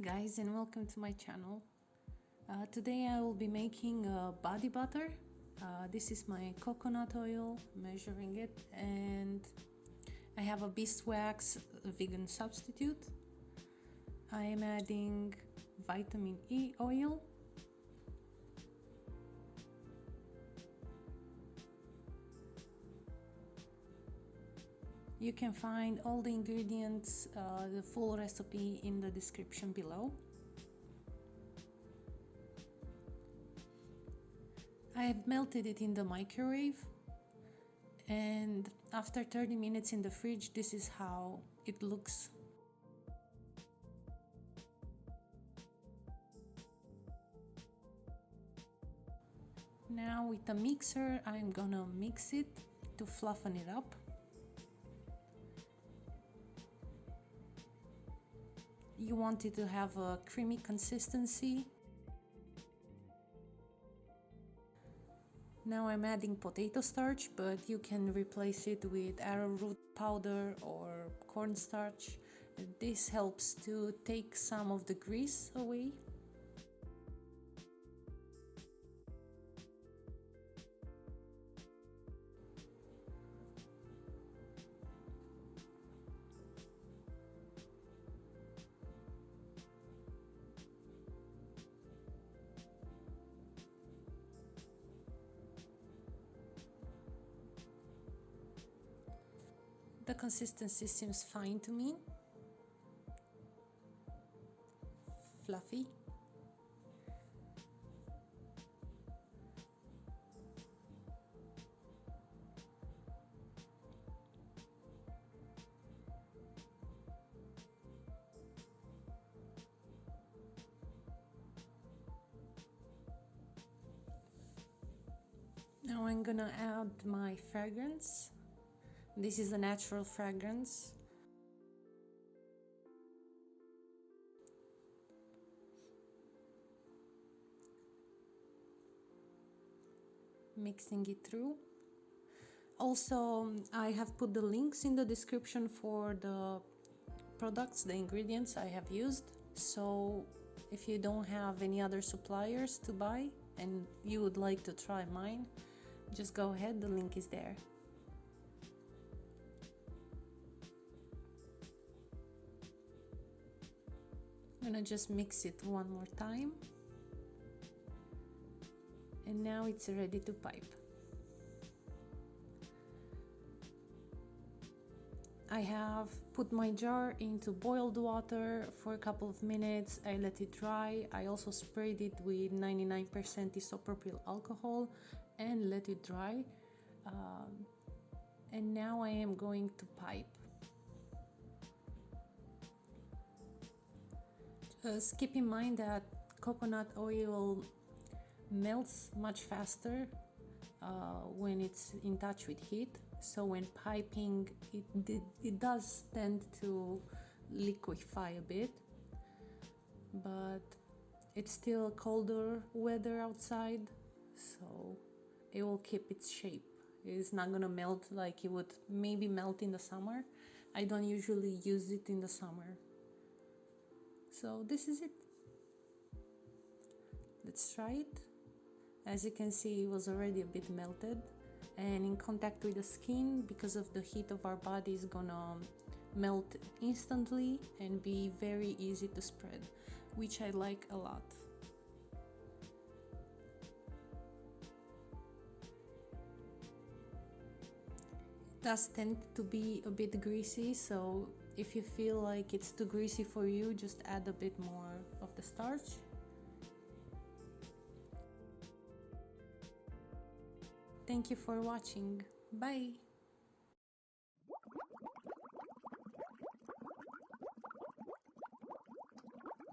guys, and welcome to my channel. Today I will be making a body butter. This is my coconut oil, measuring it, and I have a Beeswax vegan substitute. I am adding vitamin E oil, you can find all the ingredients, the full recipe in the description below. I have melted it in the microwave, and after 30 minutes in the fridge, this is how it looks. Now with a mixer, I'm gonna mix it to fluffen it up. You want it to have a creamy consistency. Now I'm adding potato starch, but you can replace it with arrowroot powder or cornstarch. This helps to take some of the grease away. The consistency seems fine to me. Fluffy. Now I'm gonna add my fragrance. This is a natural fragrance. Mixing it through. Also, I have put the links in the description for the products, the ingredients I have used. So if you don't have any other suppliers to buy and you would like to try mine, just go ahead, the link is there. I'm gonna just mix it one more time, and now it's ready to pipe. I have put my jar into boiled water for a couple of minutes. I let it dry. I also sprayed it with 99% isopropyl alcohol and let it dry. And now I am going to pipe. Just keep in mind that coconut oil melts much faster when it's in touch with heat, so when piping it does tend to liquefy a bit, but it's still colder weather outside, so it will keep its shape. It's not gonna melt like it would maybe melt in the summer. I don't usually use it in the summer. So this is it. Let's try it. As you can see, it was already a bit melted, and in contact with the skin, because of the heat of our body, is gonna melt instantly and be very easy to spread, which I like a lot. It does tend to be a bit greasy, so if you feel like it's too greasy for you, just add a bit more of the starch. Thank you for watching. Bye!